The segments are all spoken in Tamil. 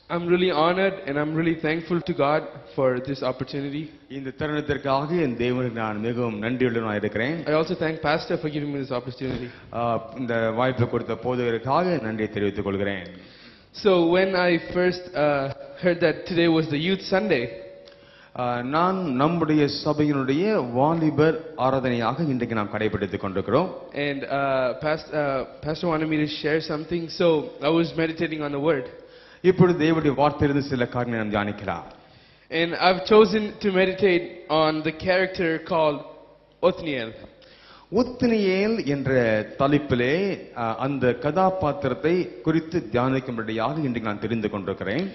I'm really honored and I'm really thankful to God for this opportunity. இந்த தருணத்திற்காக என் தேவனுக்கு நான் மிகவும் நன்றியுள்ளவனாக இருக்கிறேன். I also thank Pastor for giving me this opportunity. இந்த வாய்ப்பை கொடுத்த போதகருக்காக நன்றி தெரிவித்துக் கொள்கிறேன். So when I first heard that today was the Youth Sunday, நான் நம்முடைய சபையினுடைய வாலிபர் ஆராதனையாக இன்றைக்கு நாம் கடைபிடித்துக் கொண்டிருக்கிறோம். And Pastor wanted me to share something, so I was meditating on the word. இப்பொழுது தேவனுடைய வார்த்தையிலிருந்து சில காரியங்களை நாம் தியானிக்கலாம். And I've chosen to meditate on the character called Othniel. Othniel என்ற தலைப்பிலே அந்த கதாபாத்திரத்தை குறித்து தியானிக்கும்படியாக இன்றைக்கு நான் தெரிந்து கொண்டிருக்கிறேன்.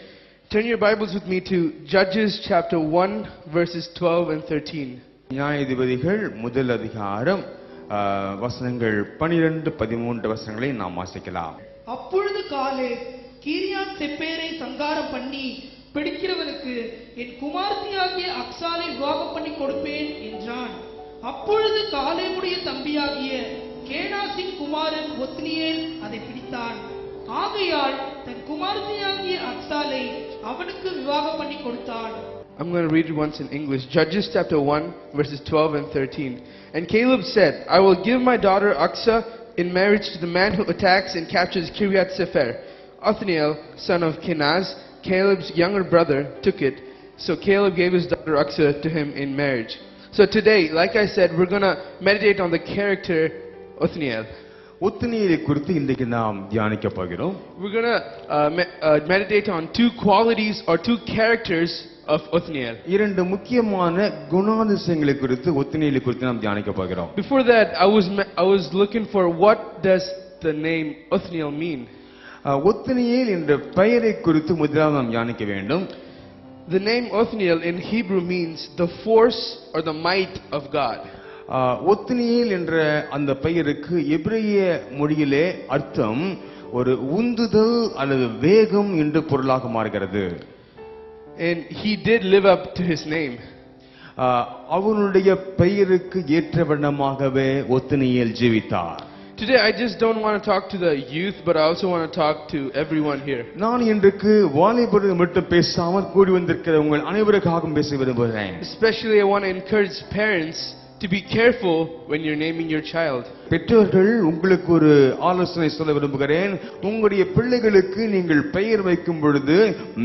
Turn your Bibles with me to Judges chapter 1 verses 12 and 13. நியாயாதிபதிகள் முதல் அதிகாரம் வசனங்கள் 12-13 வசனங்களை நாம் வாசிக்கலாம். அப்பொழுது காலே கீரியாத் செப்பேரை சங்காரம் பண்ணி பிடிக்கிறவனுக்கு என் குமார்த்தியாகிய அக்சாலை விவாகம் பண்ணி கொடுப்பேன் என்றான். அப்பொழுது காலேவுடைய தம்பியாகிய கேனாசின் குமாரன் ஒத்னியேல் அதை பிடித்தான். ஆகையால் தன் குமார்த்தியாகிய அக்சாலை அவனுக்கு விவாகம் பண்ணி கொடுத்தான். I'm going to read it once in English. Judges chapter 1 verses 12 and 13. And Caleb said, I will give my daughter Aksa in marriage to the man who attacks and captures Kiriath Sefer. Othniel, son of Kenaz, Caleb's younger brother, took it. So Caleb gave his daughter Aksa to him in marriage. So today, like I said, we're going to meditate on the character Othniel. ஒத்னியேலை குறித்து இன்றைக்கு நாம் தியானிக்க போகிறோம். We're going to meditate on two qualities or two characters of Othniel. இரண்டு முக்கியமான குணாதிசயங்களை குறித்து ஒத்னியேலை குறித்து நாம் தியானிக்க போகிறோம். Before that, I was looking for what does the name Othniel mean? Othniel என்ற பெயரை குறித்து முதலாவது நாம் தியானிக்க வேண்டும். The name Othniel in Hebrew means the force or the might of God. Othniel என்ற அந்த பெயருக்கு எபிரேய மொழியிலே அர்த்தம் ஒரு உந்துதல் அல்லது வேகம் என்று பொருளாக மாறுகிறது. And he did live up to his name. அவனுடைய பெயருக்கு ஏற்ற வண்ணமாகவே Othniel ஜீவித்தார். Today I just don't want to talk to the youth, but I also want to talk to everyone here. நான் இன்றைக்கு வாலிபர்கள் மட்டும் பேசாமல் கூடி வந்திருக்கிற உங்கள் அனைவருக்காகவும் பேச விரும்புகிறேன். Especially I want to encourage parents to be careful when you're naming your child. பெற்றோர்கள் உங்களுக்கு ஒரு ஆலோசனை சொல்ல விரும்புகிறேன். உங்களுடைய பிள்ளைகளுக்கு நீங்கள் பெயர் வைக்கும் பொழுது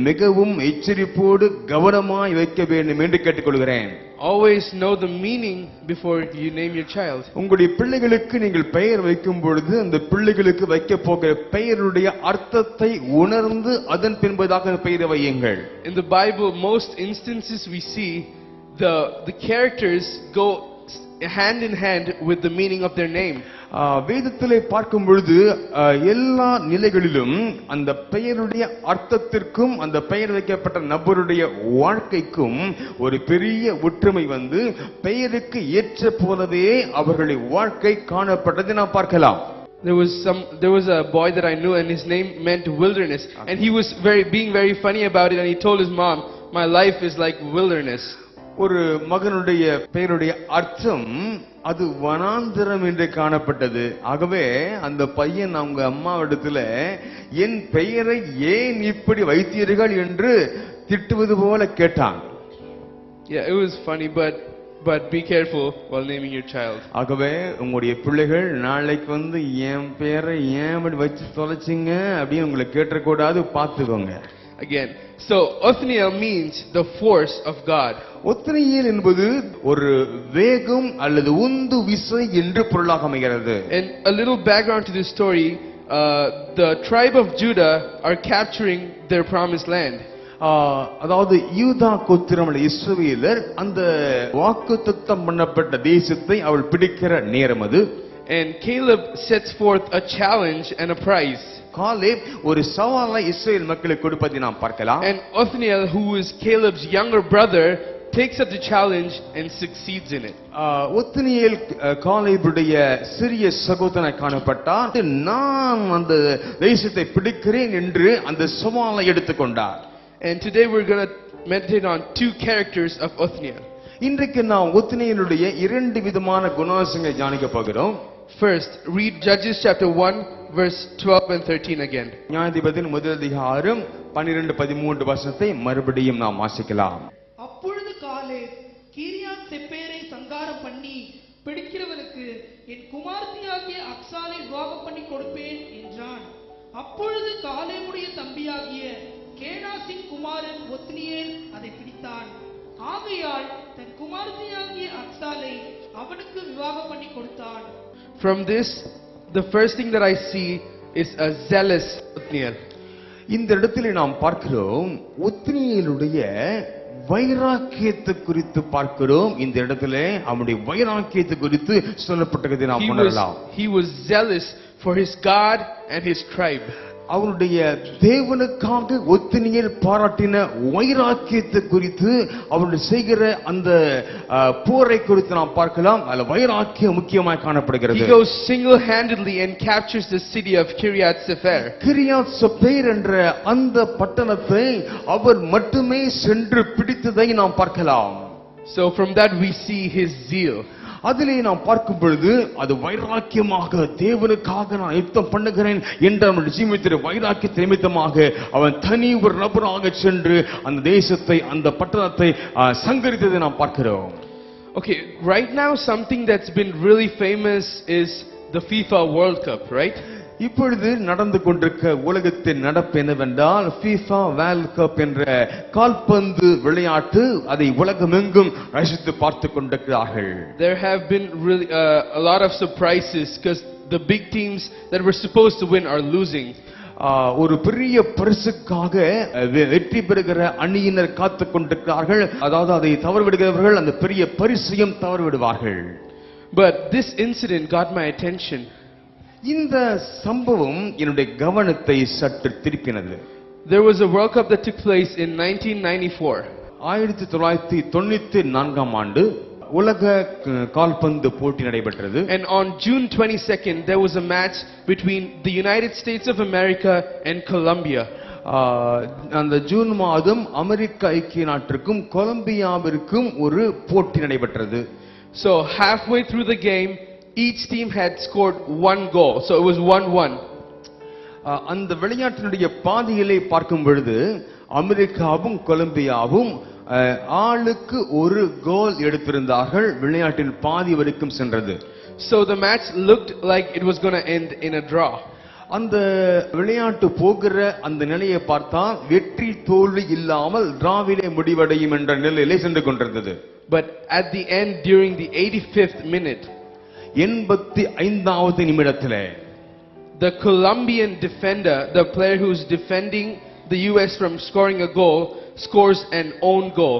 மிகவும் எச்சரிப்போடு கவனமாய் வைக்க வேண்டும் என்று கேட்டுக்கொள்கிறேன். Always know the meaning before you name your child. உங்களுடைய பிள்ளைகளுக்கு நீங்கள் பெயர் வைக்கும் பொழுது அந்த பிள்ளைகளுக்கு வைக்க போகிற பெயருடைய அர்த்தத்தை உணர்ந்து அதன் பின்பதாக பெயரை வையுங்கள். In the Bible, most instances we see the characters go hand in hand with the meaning of their name. வேதத்திலே பார்க்கும் பொழுது எல்லா நிலைகளிலும் அந்த பெயருடைய அர்த்தத்திற்கும் அந்த பெயர் வைக்கப்பட்ட நபருடைய வாழ்க்கைக்கும் ஒரு பெரிய ஒற்றுமை வந்து பெயருக்கு ஏற்ற போலவே அவர்களுடைய வாழ்க்கை காணப்பட்டதை நாம் பார்க்கலாம். There was a boy that I knew and his name meant wilderness, and he was being very funny about it, and he told his mom, my life is like wilderness. ஒரு மகனுடைய பெயருடைய அர்த்தம் அது வனாந்திரம் என்று காணப்பட்டது. ஆகவே அந்த பையன் அவங்க அம்மாவிடத்துல என் பெயரை ஏன் இப்படி வைத்தீர்கள் என்று திட்டுவது போல கேட்டான். Yeah, it was funny, but be careful while naming your child. ஆகவே உங்களுடைய பிள்ளைகள் நாளைக்கு வந்து என் பெயரை ஏன் இப்படி வச்சு தொலைச்சிங்க அப்படின்னு உங்களை கேட்டக்கூடாது, பார்த்துக்கோங்க. Again, so Othniel means the force of God. Othniel என்பது ஒரு வேகம் அல்லது உந்து விசை என்று பொருளாக அமைகிறது. And a little background to this story, the tribe of Judah are capturing their promised land. அதாவது யூதா கோத்திரம் இஸ்ரவேலர் அந்த வாக்குத்தத்தம் பண்ணப்பட்ட தேசத்தை அவள் பிடிக்கிற நேரம் அது. And Caleb sets forth a challenge and a prize. Caleb ஒரு சவாலை இஸ்ரவேல் மக்களுக்கு கொடுப்பதை நாம் பார்க்கலாம். And Othniel, who is Caleb's younger brother, takes up the challenge and succeeds in it. Othniel காலேபுடைய சிறிய சகோதரனாய் காணப்பட்டார். நான் அந்த தேசத்தை பிடிக்கிறேன் என்று அந்த சவாலை எடுத்துக்கொண்டார். And today we're going to meditate on two characters of Othniel. இன்றைக்கு நாம் ஒத்னியேலுடைய இரண்டு விதமான குணாதிசயங்களை தியானிக்க போகிறோம். First, read Judges chapter 1 verse 12 and 13 again. நியாயாதிபதியின் முதல் அதிகாரம் 12-13 வசனத்தை மறுபடியும் நாம் வாசிக்கலாம். அப்பொழுது காலேப் கீரியாத் செப்பேரை சங்காரம் பண்ணி பிடிக்கிறவனுக்கு என் குமார்த்தியாகிய அக்சாலை விவாகம் பண்ணி கொடுப்பேன் என்றான். அப்பொழுது காலேபுடைய தம்பியாகிய கேனாசின் குமாரன் ஒத்னியேல் அதை பிடித்தான். ஆகையால் தன் குமார்த்தியாகிய அக்சாலை அவனுக்கு விவாகம் பண்ணி கொடுத்தான். From this, the first thing that I see is a zealous Othniel. இந்த இடத்திலே நாம் பார்க்கிறோம் ஒத்னியேலுடைய வைராக்கியத்தை குறித்து பார்க்கிறோம். இந்த இடத்திலே அவனுடைய வைராக்கியத்தை குறித்து சொல்லப்பட்டதை நாம் உணரலாம். He was zealous for his God and his tribe. அவருடைய தேவனுக்காக ஒத்னியேல் பாராட்டின வைராக்கியத்தை குறித்து அவருடைய செய்கிற அந்த போரை குறித்து நாம் பார்க்கலாம். அதுல வைராக்கியம் முக்கியமாக காணப்படுகிறது. He goes single-handedly and captures the city of Kiryat Sefer. Kiryat Sefer என்ற அந்த பட்டணத்தை அவர் மட்டுமே சென்று பிடித்ததை நாம் பார்க்கலாம். So from that we see his zeal. அதிலே நாம் பார்க்கும் பொழுது அது வைராக்கியமாக தேவனுக்காக நான் யுத்தம் பண்ணுகிறேன் என்ற அவனுடைய ஜீவித்தின் வைராக்கிய நிமித்தமாக அவன் தனி ஒரு நபராக சென்று அந்த தேசத்தை அந்த பட்டணத்தை சங்கரித்ததை நாம் பார்க்கிறோம். Okay, right now something that's been really famous is the FIFA World Cup, right? இப்பொழுது நடந்து கொண்டிருக்க உலகத்தின் நடப்பு என்னவென்றால் FIFA வேர்ல்ட் கப் என்ற கால்பந்து விளையாட்டு. அதை உலகமெங்கும் ரசித்து பார்த்து கொண்டிருக்கிறார்கள். There have been really a lot of surprises because the big teams that were supposed to win are losing. ஒரு பெரிய பரிசுக்காக வெற்றி பெறுகிற அணியினர் காத்து கொண்டிருக்கிறார்கள். அதாவது அதை தவறவிடுகிறவர்கள் அந்த பெரிய பரிசையும் தவறவிடுவார்கள். But this incident got my attention. இந்த சம்பவம் என்னுடைய கவனத்தை சற்று திருப்பினது. There was a World Cup that took place in 1994. 1994 ஆண்டு உலக கால்பந்து போட்டி நடைபெற்றது. And on June 22nd there was a match between the United States of America and Colombia. அந்த ஜூன் மாதம் அமெரிக்க ஐக்கிய நாட்டிற்கும் கொலம்பியாவிற்கும் ஒரு போட்டி நடைபெற்றது. So halfway through the game each team had scored one goal, so it was 1-1. அந்த விளையாட்டினுடைய பாதியிலே பார்க்கும் பொழுது அமெரிக்காவும் கொலம்பியாவும் ஆளுக்கு ஒரு கோல் எடுத்திருந்தார்கள். விளையாட்டின் பாதி வரைக்கும் சென்றது. So the match looked like it was going to end in a draw. அந்த விளையாட்டு போகிற அந்த நிலையை பார்த்தால் வெற்றி தோல்வி இல்லாமல் டிராவிலே முடிவடையும் என்ற நிலையிலே சென்று கொண்டிருந்தது. But at the end, during the 85th minute, 85வது நிமிடத்திலே the Colombian defender, the player who's defending the US from scoring a goal, scores an own goal.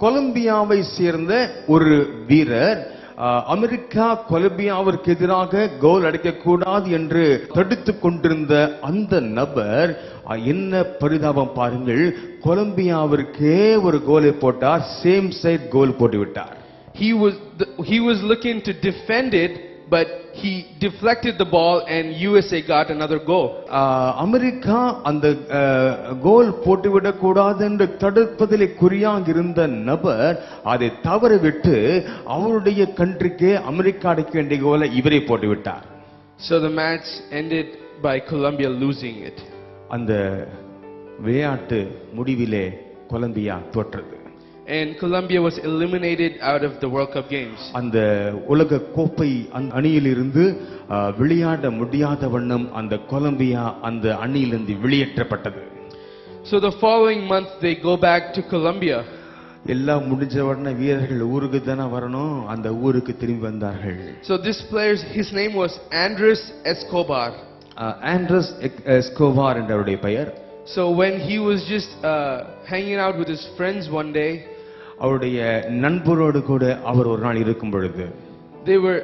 கொலம்பியாவை சேர்ந்த ஒரு வீரர் அமெரிக்கா கொலம்பியாவிற்கு எதிராக கோல் அடிக்கக்கூடாது என்று தடுத்துக் கொண்டிருந்த அந்த நபர் என்ன பரிதாபம் பாருங்கள், கொலம்பியாவிற்கே ஒரு கோலை போட்டார். சேம் சைட் கோல் போட்டுவிட்டார். He was looking to defend it, but he deflected the ball and USA got another goal. America அந்த கோல் போட்டுவிடக் கூடாது என்று தடுப்பதிலே குறியாக இருந்த நபர் அதை தவறவிட்டு அவருடைய கண்ட்ரிக்கே அமெரிக்கா அடிக்க வேண்டிய கோலை இவரே போட்டுவிட்டார். So the match ended by Colombia losing it. அந்த விளையாட்டு முடிவிலே Colombia தோற்றது. And Colombia was eliminated out of the World Cup games. அந்த உலக கோப்பை அந்த அணியிலிருந்து விளையாட முடியாத வண்ணம் அந்த கொலம்பியா அந்த அணியிலிருந்து வெளியேற்றப்பட்டது. So the following month they go back to Colombia. எல்லாம் முடிஞ்ச உடனே வீரர்கள் ஊருக்கு தானே வரணும், அந்த ஊருக்கு திரும்பி வந்தார்கள். So this player, his name was Andres Escobar. Andres Escobar என்றவருடைய பெயர். So when he was just hanging out with his friends one day, அவருடைய நண்பரோடு கூட அவர் ஒரு நாள் இருக்கும் பொழுது they were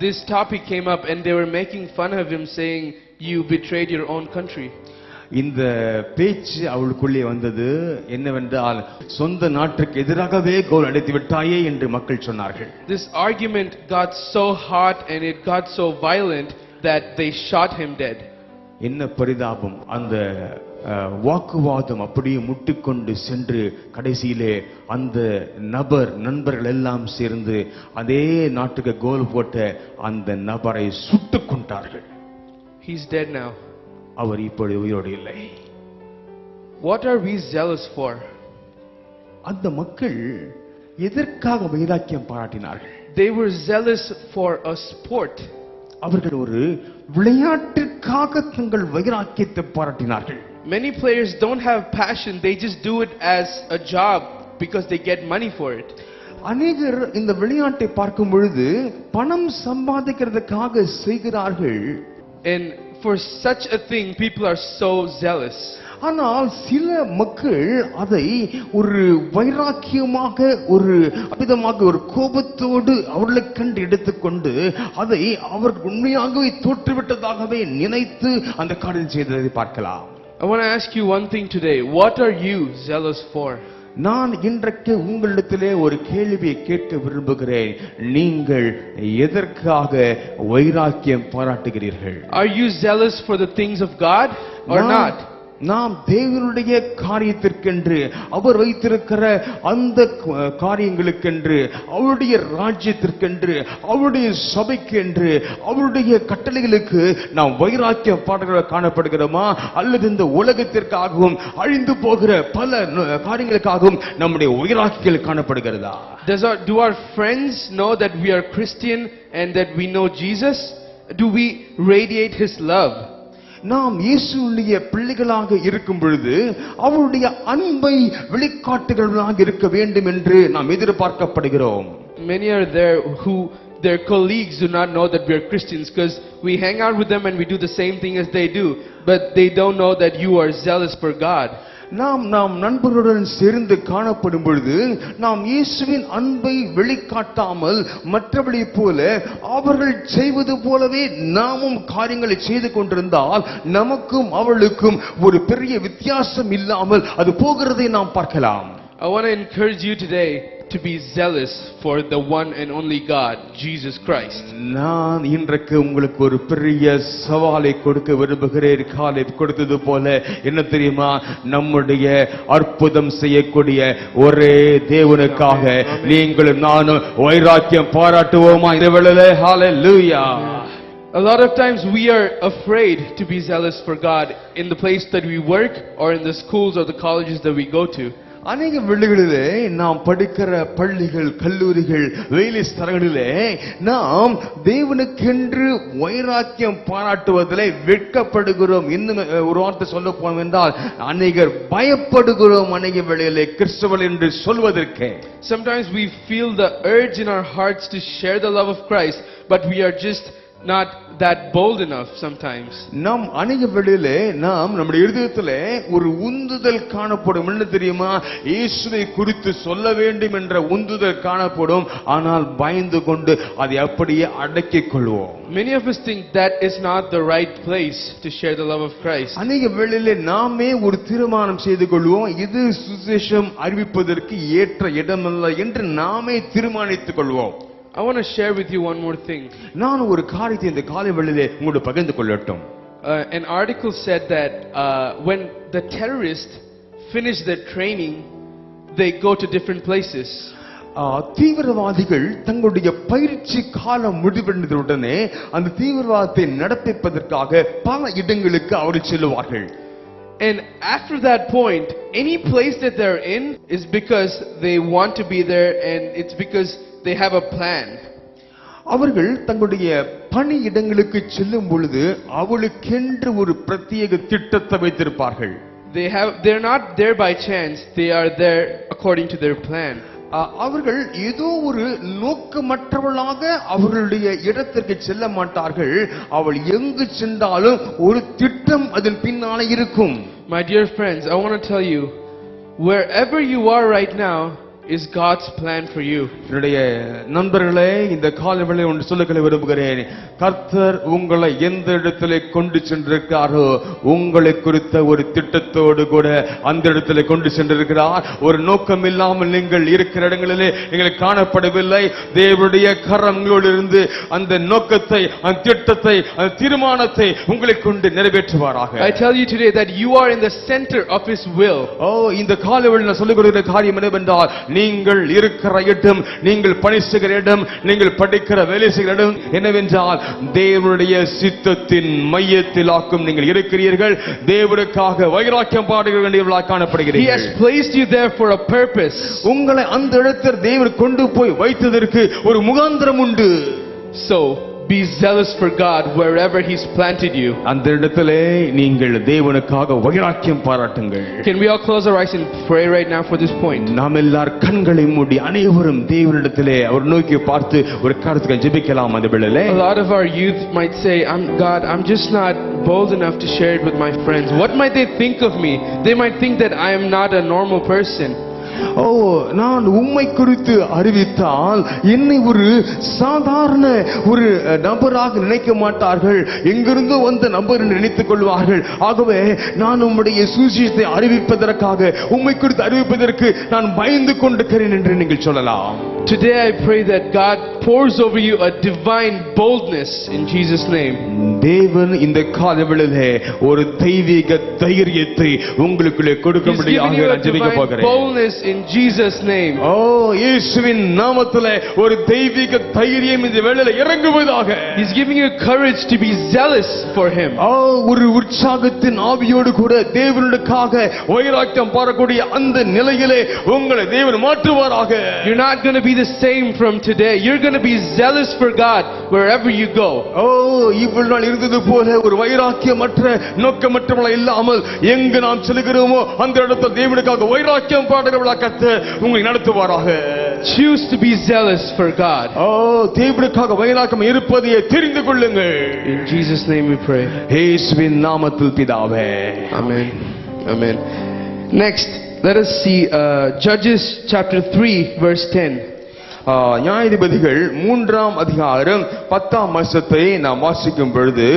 this topic came up and they were making fun of him, saying you betrayed your own country. இந்த பேச்சு அவளுக்குள்ளே வந்தது. என்னவென்றால் சொந்த நாட்டுக்கு எதிராகவே கோல் அடித்து விட்டாயே என்று மக்கள் சொன்னார்கள். This argument got so hot and it got so violent that they shot him dead. என்ன பரிதாபம், அந்த வாக்குவாதம் அப்படியே முட்டிக்கொண்டு சென்று கடைசியிலே அந்த நண்பர்கள் எல்லாம் சேர்ந்து அதே நாட்டுக்கு கோல் போட்ட அந்த நபரை சுட்டுக் கொண்டார்கள். He's dead now. அவர் இப்பொழுது உயிரோடு இல்லை. What are we zealous for? அந்த மக்கள் எதற்காக வைராக்கியம் பாராட்டினார்கள்? They were zealous for a sport. அவர்கள் ஒரு விளையாட்டுக்காக தங்கள் வைராக்கியத்தை பாராட்டினார்கள். Many players don't have passion, they just do it as a job because they get money for it. அநேகர் இந்த விளையாட்டை பார்க்கும் பொழுது பணம் சம்பாதிக்கிறதுக்காக செய்கிறார்கள். And for such a thing people are so zealous. ஆனால் சில மக்கள் அதை ஒரு வைராக்கியமாக ஒரு அபிதமாக ஒரு கோபத்தோடு அவர்களை கண்டு எடுத்துக்கொண்டு அதை அவர் உண்மையாகவே தோற்றுவிட்டதாகவே நினைத்து அந்த காரியம் செய்ததை பார்க்கலாம். I want to ask you one thing today. What are you zealous for? நான் இன்றைக்கு உங்களிடத்திலே ஒரு கேள்வியை கேட்க விரும்புகிறேன். நீங்கள் எதற்காக வைராக்கியம் பாராட்டுகிறீர்கள்? Are you zealous for the things of God or not? நாம் தேவனுடைய காரியத்திற்கென்று அவர் வைத்திருக்கிற அந்த காரியங்களுக்கென்று அவருடைய ராஜ்யத்திற்கென்று அவருடைய சபைக்கென்று அவருடைய கட்டளைகளுக்கு நாம் வைராக்கியம் பாடுகிற காணப்படுகிறோமா? அல்லது இந்த உலகத்திற்காகவும் அழிந்து போகிற பல காரியங்களுக்காகவும் நம்முடைய வைராக்கியம் காணப்படுகிறதா? Do our friends know that we are Christian and that we know Jesus? Do we radiate His love? நாம் இயேசுவுடைய பிள்ளைகளாக இருக்கும் பொழுது அவருடைய அன்பை வெளிக்காட்டுகிறவர்களாக இருக்க வேண்டும் என்று நாம் எதிர்பார்க்கப்படுகிறோம். Many are there who their colleagues do not know that we are Christians because we hang out with them and we do the same thing as they do, but they don't know that you are zealous for God. நாம் நண்பர்களுடன் சேர்ந்து காணப்படும் பொழுது நாம் இயேசுவின் அன்பை வெளிக்காட்டாமல் மற்றவர்களை போல அவர்கள் செய்வது போலவே நாமும் காரியங்களை செய்து கொண்டிருந்தால் நமக்கும் அவளுக்கும் ஒரு பெரிய வித்தியாசம் இல்லாமல் அது போகிறதை நாம் பார்க்கலாம். I want to encourage you today to be zealous for the one and only God, Jesus Christ. நான் இன்றைக்கு உங்களுக்கு ஒரு பெரிய சவாலை கொடுக்க விரும்புகிறேன். காலேப் கொடுத்தது போல என்ன தெரியுமா? நம்முடைய அற்புதம் செய்யக்கூடிய ஒரே தேவனுக்காக நீங்களும் நானும் வைராக்கியம் பாராட்டுவோமா? இரவிலே ஹalleluya. A lot of times we are afraid to be zealous for God in the place that we work or in the schools or the colleges that we go to. அநேக வேளைகளிலே நாம் படிக்கிற பள்ளிகள் கல்லூரிகள் வேலை ஸ்தலங்களிலே நாம் தேவனுக்கென்று வைராக்கியம் பாராட்டுவதிலே வெட்கப்படுகிறோம். இன்னும் ஒரு வார்த்தை சொல்ல போனோம் என்றால் அநேகர் பயப்படுகிறோம் அநேக வேளையிலே கிறிஸ்தவர்கள் என்று சொல்வதற்கு. Sometimes we feel the urge in our hearts to share the love of Christ, but we are just not that bold enough sometimes. நாம் அநேக வேளையிலே நாம் நம்முடைய இதயத்திலே ஒரு உந்துதல் காணப்படும். என்ன தெரியுமா? இயேசுவை குறித்து சொல்ல வேண்டும் என்ற உந்துதல் காணப்படும். ஆனால் பயந்து கொண்டு அதை அப்படியே அடக்கிக் கொள்வோம். Many of us think that is not the right place to share the love of Christ. அநேக வேளையிலே நாமே ஒரு தீர்மானம் செய்து கொள்வோம், இது சுவிசேஷம் அறிவிப்பதற்கு ஏற்ற இடமல்ல என்று நாமே தீர்மானித்துக் கொள்வோம். I want to share with you one more thing. நான் ஒரு காரியத்தை இந்த காலை வேளையிலே உங்களோடு பகிர்ந்து கொள்ளட்டும். An article said that when the terrorists finish their training, they go to different places. தீவிரவாதிகள் தங்களுடைய பயிற்சி காலம் முடிவடைந்தவுடனே அந்த தீவிரவாதத்தை நடப்பிப்பதற்காக பல இடங்களுக்கு அவர்கள் செல்வார்கள். And after that point, any place that they're in is because they want to be there and it's because they have a plan. அவர்கள் தங்களுடைய பணி இடங்களுக்கு செல்லும் பொழுது அவளுக்கென்று ஒரு பிரத்யேக திட்டத்தை வைத்திருப்பார்கள். They're not there by chance, they are there according to their plan. அவர்கள் ஏதோ ஒரு நோக்கமற்றவளாக அவர்களுடைய இடத்திற்கு செல்ல மாட்டார்கள். அவள் எங்கு சென்றாலும் ஒரு திட்டம் அதன் பின்னாலே இருக்கும். My dear friends, I want to tell you, wherever you are right now, is God's plan for you. என்னுடைய நண்பர்களே, இந்த காலவேளை ஒன்று சொல்ல விரும்புகிறேன். கர்த்தர் உங்களை எந்த இடத்திலே கொண்டு சென்றிருக்கிறாரோ உங்களை குறித்த ஒரு திட்டத்தோடு கூட அந்த இடத்திலே கொண்டு சென்றிருக்கிறார். ஒரு நோக்கம் இல்லாமல் நீங்கள் இருக்கிற இடங்களிலே நீங்கள் காணப்படவில்லை. தேவனுடைய கரங்களோடு இருந்து அந்த நோக்கத்தை, அந்த திட்டத்தை, அந்த தீர்மானத்தை உங்களை கொண்டு நிறைவேற்றுவாராக. I tell you today that you are in the center of His will. இந்த காலவேளை நான் சொல்லுகிற காரியம் என்னவென்றால், நீங்கள் இருக்கிற இடம், நீங்கள் பணி செய்கிற இடம், நீங்கள் படிக்கிற வேலை செய்கிற இடம் என்னவென்றால் தேவனுடைய சித்தத்தின் மையத்தில் ஆக்கும் நீங்கள் இருக்கிறீர்கள். தேவனுக்காக வைராக்கியம் பாட வேண்டியவர்களாக காணப்படுகிறீர்கள். He has placed you there for a purpose. உங்களை அந்த இடத்தில் தேவன் கொண்டு போய் வைத்ததற்கு ஒரு முகாந்திரம் உண்டு. So be zealous for God wherever He's planted you. அந்த இடத்திலே நீங்கள் தேவனுக்காக வைராக்கியம் பாராட்டுங்கள். Can we all close our eyes and pray right now for this point? நாம் எல்லாரும் கண்களை மூடி அனைவரும் தேவனிடத்திலே அவர் நோக்கி பார்த்து ஒரு காரியத்தை ஜெபிக்கலாம். அந்த வேளையிலே a lot of our youth might say, I'm just not bold enough to share it with my friends. What might they think of me? They might think that I am not a normal person. நான் உம்மை குறித்து அறிவித்தால் என்னை ஒரு சாதாரண ஒரு நபராக நினைக்க மாட்டார்கள், எங்கிருந்து வந்த நபர் என்று நினைத்துக் கொள்வார்கள். ஆகவே நான் உம்முடைய சுவிசேஷத்தை அறிவிப்பதற்காக, உம்மை குறித்து அறிவிப்பதற்கு நான் பயந்து கொண்டிருக்கிறேன் என்று நீங்கள் சொல்லலாம். Today I pray that God pours over you a divine boldness in Jesus' name. தேவன் இந்த காலவேளையிலே ஒரு தெய்வீக தைரியத்தை உங்களுக்குள்ளே கொடுக்கும்படியாக நான் ஜெபிக்க போகிறேன். Boldness in Jesus' name. இயேசுவின் நாமத்திலே ஒரு தெய்வீக தைரியம் இந்த வேளையிலே இறங்குவதாக. He's giving you courage to be zealous for Him. ஒரு உற்சாகத்தின் ஆவியோடு கூட தேவனுக்காக வைராக்கியம் பாரக்கூடிய அந்த நிலையிலே உங்களை தேவன் மாற்றுவாராக. You're not going to be the same from today. You're going to be zealous for God wherever you go. இவ்வளவு நாள் இருந்தது போல ஒரு வைராக்கியமற்ற நோக்கமற்றவளா இல்லாமல் எங்கு நாம் செல்கிறோமோ அந்த இடத்தில் தேவனுக்காக வைராக்கியம் பாடுகிறவளா கர்த்தர் உங்களை நடத்துவாராக. Choose to be zealous for God. தேவனுக்காக வைராக்கியம் இருப்பதை தெரிந்து கொள்ளுங்கள். In Jesus' name we pray. இயேசுவின் நாமத்தில் பிதாவே. Amen. Amen. Next, let us see Judges chapter 3 verse 10. நியாயாதிபதிகள் 3ஆம் அதிகாரம் 10ஆம் வசனத்தை நாம் வாசிக்கும் பொழுது,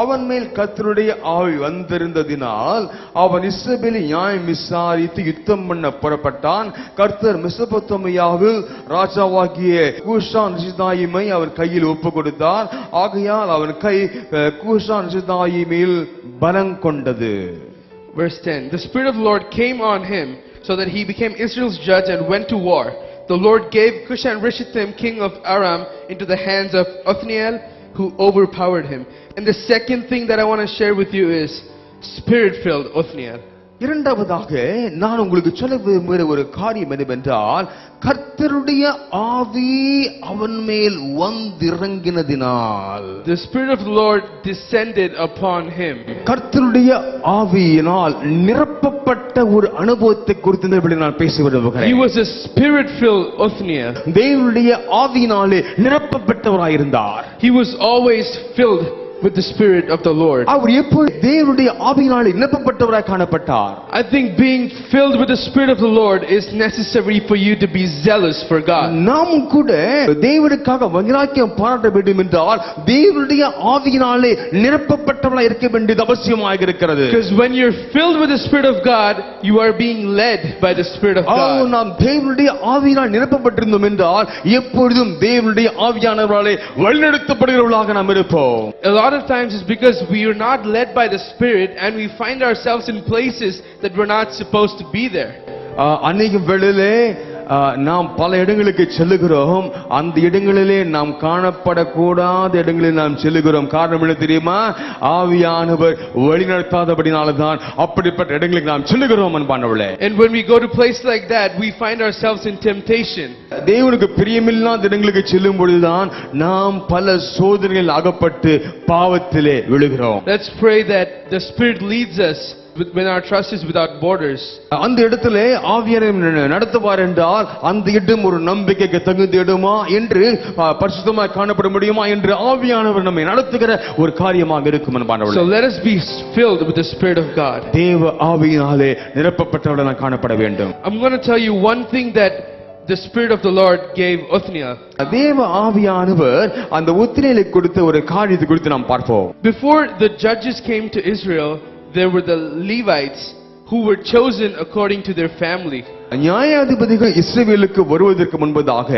அவன் மேல் கர்த்தருடைய ஆவி வந்திருந்ததினால் அவன் இஸ்ரவேலை நியாயம் விசாரித்து யுத்தம் பண்ண புறப்பட்டான். கர்த்தர் மெசொப்பொத்தாமியாவில் ராஜாவாகிய கூஷான் ரிஷதாயிமை அவர் கையில் ஒப்பு கொடுத்தார். ஆகையால் அவன் கை கூஷான் ரிஷதாயிமில் பலம் கொண்டது. Verse 10. The Spirit of the Lord came on him so that he became Israel's judge and went to war. The Lord gave Cushan-Rishathaim, king of Aram, into the hands of Othniel, who overpowered him. And the second thing that I want to share with you is Spirit-filled Othniel. இரண்டாவதாக நான் உங்களுக்கு சொல்ல விரும்புகிற ஒரு காரியம் என்னவென்றால், கர்த்தருடைய ஆவி அவன் மேல் வந்திறங்கினதினால், the Spirit of the Lord descended upon him. கர்த்தருடைய ஆவியினால் நிரப்பப்பட்ட ஒரு அனுபவத்தை குறித்து நான் பேச விரும்புகிறேன். He was a Spirit-filled Othniel. தேவனுடைய ஆவியினாலே நிரப்பப்பட்டவராயிருந்தார். He was always filled with the Spirit of the Lord. அவர் எப்பொழுது தேவனுடைய ஆவியினாலே நிரப்பப்பட்டவராய் காணப்பட்டார். I think being filled with the Spirit of the Lord is necessary for you to be zealous for God. நாம் கூட தேவனுக்காக வைராக்கியம் பாராட்ட வேண்டும் என்றால் தேவனுடைய ஆவியினாலே நிரப்பப்பட்டவராய் இருக்க வேண்டியது அவசியமாக இருக்கிறது. Because when you're filled with the Spirit of God, you are being led by the Spirit of God. நாம் தேவனுடைய ஆவியினால் நிரப்பப்பட்டிருந்தோம் என்றால் எப்பொழுதும் தேவனுடைய ஆவியானவராலே வழிநடத்தப்படுகிறவர்களாக நாம் இருப்போம். A lot of times it's because we are not led by the Spirit and we find ourselves in places that we're not supposed to be there. அநேக வேளையிலே நாம் பல இடங்களுக்கு செல்லுகிறோம். அந்த இடங்களிலே நாம் காணப்படக்கூடாத இடங்களில் நாம் செல்லுகிறோம். காரணம் என்ன தெரியுமா? ஆவியானவர் வழிநடத்தாதபடினால்தான் அப்படிப்பட்ட இடங்களுக்கு நாம் செல்லுகிறோம் அன்பானவர்களே. And when we go to places like that, we find ourselves in temptation. தேவனுக்கு பிரியமில்லாத இடங்களுக்கு செல்லும் பொழுதுதான் நாம் பல சோதனைகளில் அகப்பட்டு பாவத்திலே விழுகிறோம். Let's pray that the Spirit leads us when our trust is without borders. அந்த இடத்திலே ஆவியானவர் நடத்துவார் என்றால் அந்த இடம் ஒரு நம்பிக்கைக்கு தகுந்த இடமா என்று பரிசுத்தமாய் காணப்பட முடியுமா என்று ஆவியானவர் நம்மை நடத்துகிற ஒரு காரியமாக இருக்கும் அன்பானவர்களே. So let us be filled with the Spirit of God. தேவ ஆவியினாலே நிரப்பப்பட்டவர்களாக காணப்பட வேண்டும். I'm going to tell you one thing that the Spirit of the Lord gave Othniel. தேவ ஆவியானவர் அந்த ஒத்னியேலுக்கு கொடுத்த ஒரு காரியத்தை குறித்து நாம் பார்ப்போம். Before the judges came to Israel, there were the Levites who were chosen according to their family. நியாயாதிபதிகள் இஸ்ரவேலுக்கு வருவதற்கு முன்பதாக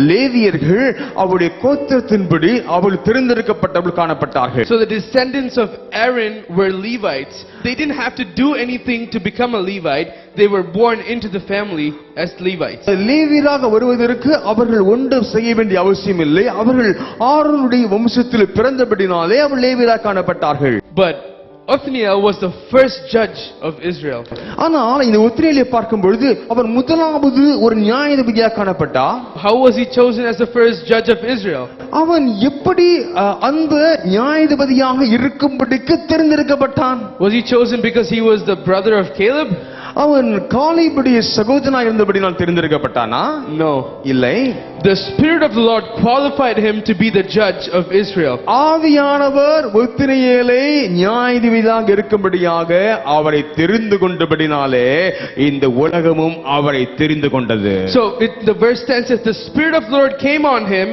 லேவியர்கள் அவருடைய கோத்திரத்தின்படி அவர்கள் தெரிந்தெடுக்கப்பட்டவர்கள் காணப்பட்டார்கள். So the descendants of Aaron were Levites. They didn't have to do anything to become a Levite. They were born into the family as Levites. லேவியராக வருவதற்கு அவர்கள் ஒன்றும் செய்ய வேண்டிய அவசியம் இல்லை. அவர்கள் ஆரோனுடைய வம்சத்தில் பிறந்தபடினாலே அவர் லேவியராக காணப்பட்டார்கள். But Othniel was the first judge of Israel. ஆனால் இந்த ஒத்னியேலை பார்க்கும் பொழுது அவர் முதலாவது ஒரு நியாயாதிபதியாக காணப்பட்டார். How was he chosen as the first judge of Israel? அவன் எப்படி அந்த நியாயாதிபதியாக இருக்கும்படிக்கு தேர்ந்தெடுக்கப்பட்டான்? Was he chosen because he was the brother of Caleb? அவன் காலேபுடைய சகோதரனாக இருந்தபடியால் தேர்ந்தெடுக்கப்பட்டானா? No. இல்லை. The Spirit of the Lord qualified him to be the judge of Israel. ஆவியானவர் ஒத்னியேலை நியாயாதிபதியாக இருக்கும்படியாக அவரை தெரிந்து கொண்டபடினாலே இந்த உலகமும் அவரை தெரிந்து கொண்டது. So the verse 10 says the Spirit of the Lord came on him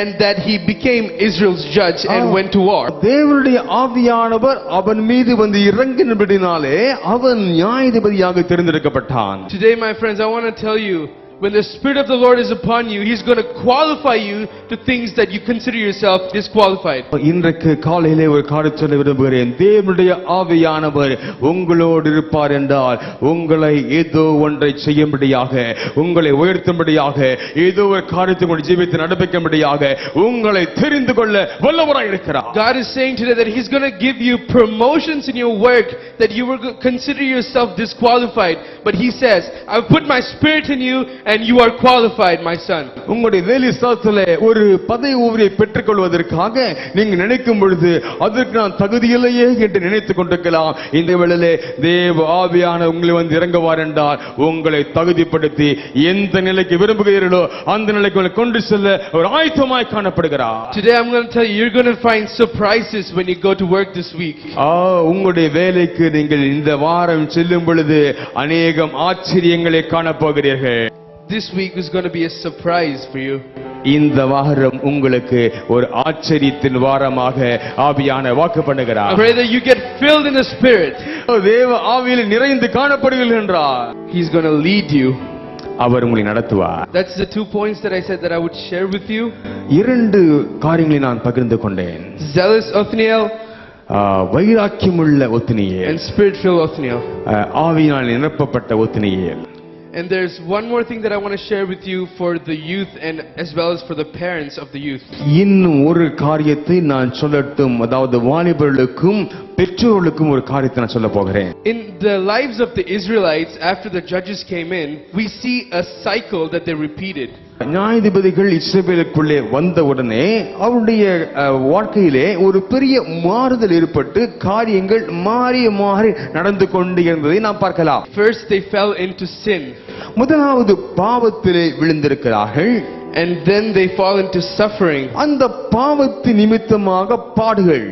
and that he became Israel's judge and went to war. தேவனுடைய ஆவியானவர் அவன் மீது வந்து இறங்கினபடினாலே அவன் நியாயாதிபதியாக தேர்ந்தெடுக்கப்பட்டான். Today, my friends, I want to tell you, when the Spirit of the Lord is upon you, He's going to qualify you to things that you consider yourself disqualified. இன்றைக்கு காலையிலே ஒரு காரியத்தை சொல்ல விரும்புகிறேன். தேவனுடைய ஆவியானவர் உங்களோடு இருப்பார் என்றால் உங்களை ஏதோ ஒன்றை செய்யும்படியாக, உங்களை உயர்த்தும்படியாக, ஏதோ ஒரு காரியத்தை உங்கள் ஜீவிதத்தை நடப்பிக்கும்படியாக உங்களை தெரிந்து கொள்ள வல்லவராய் இருக்கிறார். God is saying today that He's going to give you promotions in your work that you were consider yourself disqualified, but He says, I've put my Spirit in you and you are qualified, my son. உங்களுடைய வேலை ஸ்தலத்திலே ஒரு பதவி உயர்வை பெற்றுக் கொள்வதற்காக நீங்க நினைக்கும் பொழுது அதற்கு நான் தகுதியில்லையே என்று நினைத்துக் கொண்டிருக்கலாம். இந்த வேளையிலே தேவ ஆவியானவர் உங்களை வந்து இறங்குவார் என்றால் உங்களை தகுதிப்படுத்தி எந்த நிலைக்கு விரும்புகிறீர்களோ அந்த நிலைக்கு உங்களை கொண்டு செல்ல ஒரு ஆயத்தமாய் காணப்படுகிறார். Today I'm going to tell you, you're going to find surprises when you go to work this week. உங்களுடைய வேலைக்கு நீங்கள் இந்த வாரம் செல்லும் பொழுது அநேகம் ஆச்சரியங்களை காணப்போகிறீர்கள். This week is going to be a surprise for you. இந்த வாரம் உங்களுக்கு ஒரு ஆச்சரியத்தின் வாரமாக ஆவியானவர் வாக்கு பண்ணுகிறார். I pray that you get filled in the Spirit. தேவ ஆவியில் நிறைந்து காணப்படுவீர்கள் என்றார். He's going to lead you. அவர் உங்களை நடத்துவார். That's the 2 points that I said that I would share with you. இரண்டு காரியங்களை நான் பகிர்ந்து கொண்டேன். Zealous Othniel வைராக்கியமுள்ள Othniel and spirit-filled Othniel. ஆவியினால் நிரப்பப்பட்ட Othniel. And there's one more thing that I want to share with you for the youth and as well as for the parents of the youth. இன்னும் ஒரு காரியத்தை நான் சொல்லட்டும். அதாவது வாலிபர்களுக்கும் பெற்றோர்களுக்கும் ஒரு காரியத்தை நான் சொல்ல போகிறேன். In the lives of the Israelites after the judges came in, we see a cycle that they repeated. நியாயாதிபதிகள் இஸ்ரவேலுக்குள்ளே வந்தவுடனே அவருடைய வாழ்க்கையிலே ஒரு பெரிய மாறுதல் ஏற்பட்டு காரியங்கள் மாறி மாறி நடந்து கொண்டு இருந்ததை நாம் பார்க்கலாம். First they fell into sin. முதலாவது பாவத்திலே விழுந்திருக்கிறார்கள். And then they fall into suffering. அந்த பாவத்தின் நிமித்தமாக பாடுகள்.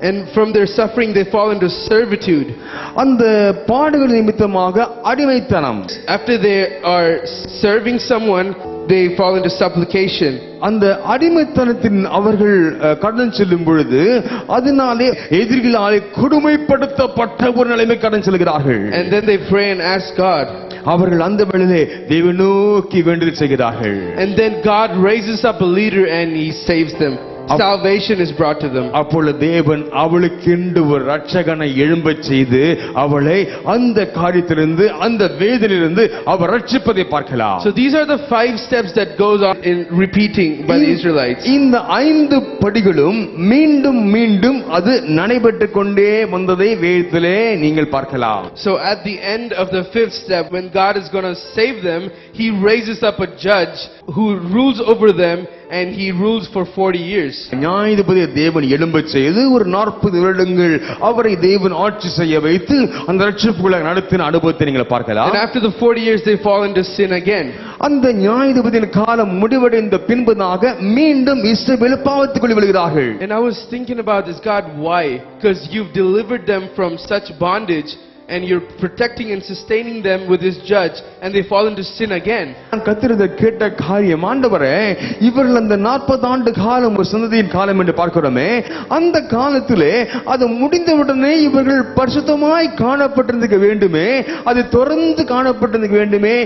And from their suffering they fall into servitude. அந்த பாடுகள் நிமித்தமாக அடிமைத்தனம். After they are serving someone, they fall into supplication. அந்த அடிமைத்தனத்தின் அவர்கள் கடன் செல்லும் பொழுது அதனாலே எதிரிகளாலே கொடுமைப்படுத்தப்பட்ட ஒரு நிலைமை கடன் செல்கிறார்கள். And then they pray and ask God. அவர்கள் அந்த வேளையிலே தேவனை நோக்கி வேண்டுதல் செய்கிறார்கள். And then God raises up a leader and He saves them. Salvation is brought to them. அப்பொழுது தேவன் அவளுக்கென்று ஒரு ரட்சகனை எழும்பச் செய்து அவளை அந்த காரியத்திலிருந்து அந்த வேதனையிலிருந்து அவர் ரட்சிப்பதை பார்க்கலாம். So these are the 5 steps that goes on in repeating by the Israelites. இந்த 5 படிகளும் மீண்டும் மீண்டும் அது நடைபெற்றுக் கொண்டே வந்ததை வேதத்திலே நீங்கள் பார்க்கலாம். So at the end of the 5th step, when God is going to save them, He raises up a judge who rules over them, and he rules for 40 years. நியாயாதிபதி தேவன் எழும்பச் செய்து ஒரு 40 வருடங்கள் அவரை தேவன் ஆட்சி செய்ய வைத்து அந்த ரட்சிப்புகளை நடத்தின அனுபவத்தை நீங்கள் பார்க்கலாம். And after the 40 years they fall into sin again. அந்த நியாயாதிபதியின் காலம் முடிவடைந்த பின்பதாக மீண்டும் இஸ்ரவேல் பாவத்துக்குள் விழுகிறார்கள். And I was thinking about this, God, why? Because you've delivered them from such bondage. and you're protecting and sustaining them with this judge, and they fall into sin again. நான் கர்த்தரிட கேட்ட காரியம், ஆண்டவரே, இவர்கள் அந்த 40 ஆண்டு காலம் ஒரு சந்ததியின் காலம் என்று பார்க்கிறோமே, அந்த காலத்திலே அது முடிந்தவுடனே இவர்கள் பரிசுத்தமாய் காணப்பட்டிருக்க வேண்டுமே, அது தொடர்ந்து காணப்பட்டிருக்க வேண்டுமே,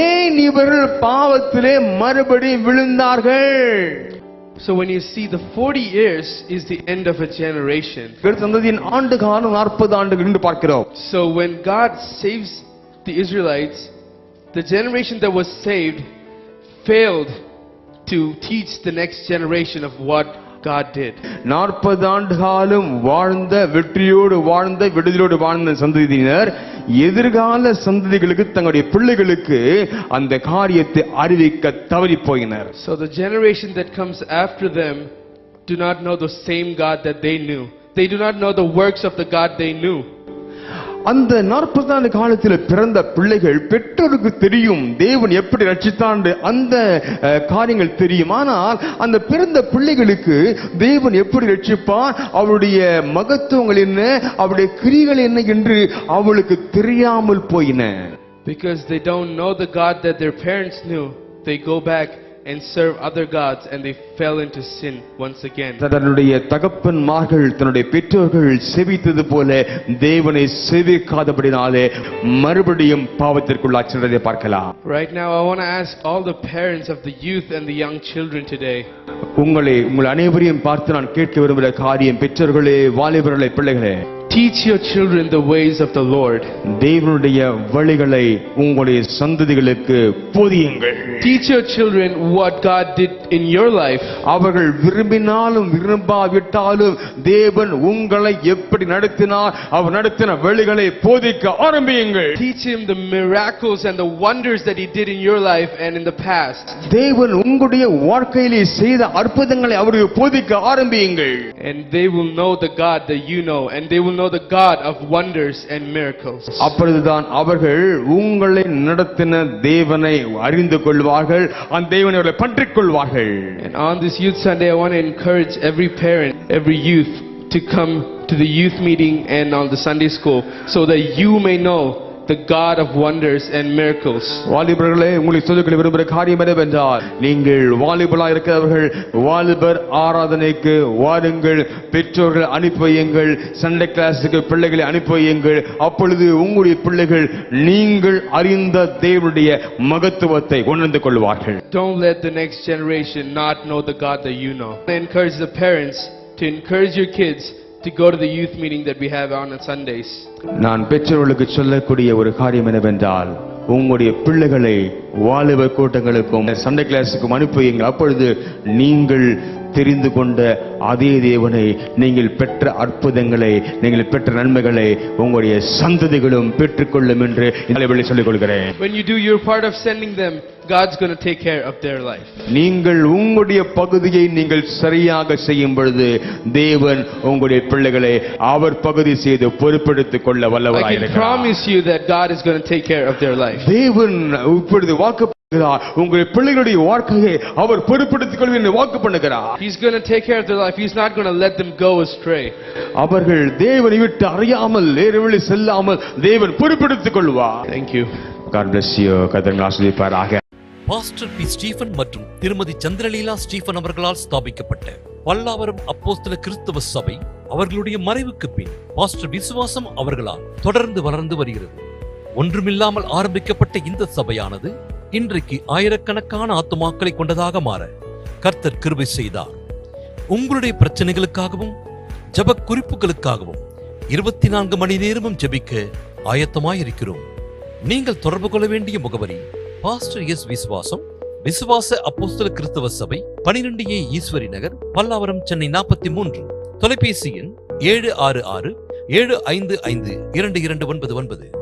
ஏன் இவர்கள் பாவத்திலே மறுபடியும் விழுந்தார்கள்? So when you see the 40 years is the end of a generation. சந்ததியின் ஆண்டு காலம் 40 ஆண்டுகள் என்று பார்க்கிறோம். So when God saves the Israelites, the generation that was saved failed to teach the next generation of what God did. 40 ஆண்டு காலம் வாழ்ந்த, வெற்றியோடு வாழ்ந்த, விடுதலோடு வாழ்ந்த சந்ததியினர் எதிர்கால சந்ததிகளுக்கு, தங்களுடைய பிள்ளைகளுக்கு அந்த காரியத்தை அறிவிக்க தவறி போயினர். So the generation that comes after them do not know the same God that they knew. They do not know the works of the God they knew. அந்த 40 ஆண்டு காலத்தில் பிறந்த பிள்ளைகள் பெற்றோருக்கு தெரியும் தேவன் எப்படி ரட்சித்தான், அந்த காரியங்கள் தெரியும். ஆனால் அந்த பிறந்த பிள்ளைகளுக்கு தேவன் எப்படி ரட்சிப்பார், அவருடைய மகத்துவங்கள் என்ன, அவருடைய கிரியைகள் என்ன என்று அவளுக்கு தெரியாமல் போயின. Because they don't know the God that their parents knew, they go back and serve other gods, and they fell into sin once again. தன்னுடைய தகப்பன்மார்கள், தன்னுடைய பெற்றோர்கள் செவித்தது போல தேவனை செவிக்காதபடினாலே மறுபடியும் பாவத்திற்குள்ளாக சென்றதை பார்க்கலாம். Right now I want to ask all the parents of the youth and the young children today. உங்கள் அனைவரையும் பார்த்து நான் கேட்க விரும்புகிற காரியம், பெற்றோர்களே, வாலிபர்களே, பிள்ளைகளே, teach your children the ways of the Lord. தேவனுடைய வழிகளை உங்களுடைய சந்ததிகளுக்கு போதியுங்கள். Teach your children what God did in your life. அவர்கள் விரும்பினாலும் விரும்பாவிட்டாலும் தேவன் உங்களை எப்படி நடத்தினார், அவர் நடத்தின வழிகளை போதிக்க ஆரம்பியுங்கள். Teach him the miracles and the wonders that he did in your life and in the past. தேவன் உங்களுடைய வாழ்க்கையிலே செய்த அற்புதங்களை அவருக்கு போதிக்க ஆரம்பியுங்கள். And they will know the God that you know, and they will know the God of wonders and miracles. அப்பொழுதுதான் அவர்கள் உங்களை நடத்தின தேவனை அறிந்து கொள்வார்கள், அந்த தேவனை அவர்கள் பற்றிக் கொள்வார்கள். And on this Youth Sunday, I want to encourage every parent, every youth to come to the youth meeting and on the Sunday school so that you may know the God of wonders and miracles. வாலிபர்களே, உங்களுக்கு சொல்லிக் விரும்புகிற காரியம் என்னவென்றால், நீங்கள் வாலிபர்களாக இருக்கிறவர்கள் வாலிபர் ஆராதனைக்கு வாருங்கள், பெற்றோர்கள் அனுப்பி வையுங்கள், சண்டே கிளாஸுக்கு பிள்ளைகளை அனுப்பி வையுங்கள். அப்பொழுது உங்களுடைய பிள்ளைகள் நீங்கள் அறிந்த தேவனுடைய மகத்துவத்தை உணர்ந்து கொள்வார்கள். Don't let the next generation not know the God that you know. I encourage the parents to encourage your kids to go to the youth meeting that we have on Sundays. நான் பெற்றோர்களுக்கு சொல்லக்கூடிய ஒரு காரியம் என்னவென்றால், உங்களுடைய பிள்ளைகளை வாலிபர் கூட்டங்களுக்கும் சண்டே கிளாஸுக்கும் அனுப்புவீங்க. அப்பொழுது நீங்கள் தெரிந்து கொண்ட அதே தேவனை, நீங்கள் பெற்ற அற்புதங்களை, நீங்கள் பெற்ற நன்மைகளை உங்களுடைய சந்ததிகளும் பெற்றுக்கொள்ளும் என்று சொல்லிக் கொள்கிறேன். When you do your part of sending them, God's going to take care of their life. நீங்கள் உங்களுடைய பகுதியை நீங்கள் சரியாக செய்யும் பொழுது தேவன் உங்களுடைய பிள்ளைகளை அவர் பகுதி செய்து பொறுப்பெடுத்துக் கொள்ள வல்லவராய் இருக்கிறார். I can promise you that God is going to take care of their life. தேவன் இப்பொழுது வாக்கு உங்களுடைய பிள்ளைகளுடைய வாழ்க்கையை அவர் பொறுப்பெடுத்துக் கொள்வார் என்று வாக்கு பண்ணுகிறார். He's going to take care of their life. He's not going to let them go astray. அவர்கள் தேவனை விட்டு அறியாமல் நேர்வழி செல்லாமல் தேவன் பொறுப்பெடுத்துக் கொள்வார். Thank you. God bless you. கர்த்தர் ஆசீர்வதிப்பாராக. Pastor B. ஸ்டீபன் மற்றும் திருமதி சந்திரலீலா ஸ்டீபன் அவர்களால் ஸ்தாபிக்கப்பட்ட பல்லாவரம் அப்போஸ்தல கிறிஸ்தவ சபை அவர்களுடைய மறைவுக்கு பின் பாஸ்டர் விசுவாசம் அவர்களால் தொடர்ந்து வளர்ந்து வருகிறது. ஒன்றுமில்லாமல் ஆரம்பிக்கப்பட்ட இந்த சபையானது இன்றைக்கு ஆயிரக்கணக்கான ஆத்துமாக்களை கொண்டதாக மாற கர்த்தர் கிருபை செய்தார். உங்களுடைய பிரச்சனைகளுக்காகவும் ஜெப குறிப்புகளுக்காகவும் 24 மணி நேரமும் ஜெபிக்க ஆயத்தமாயிருக்கிறோம். நீங்கள் தொடர்பு கொள்ள வேண்டிய முகவரி பாஸ்டர் S.Visuvasam, விசுவாச அப்போஸ்தல கிறிஸ்தவ சபை, 12A ஈஸ்வரி நகர், பல்லாவரம், சென்னை 43. தொலைபேசி எண் 766-755-2299.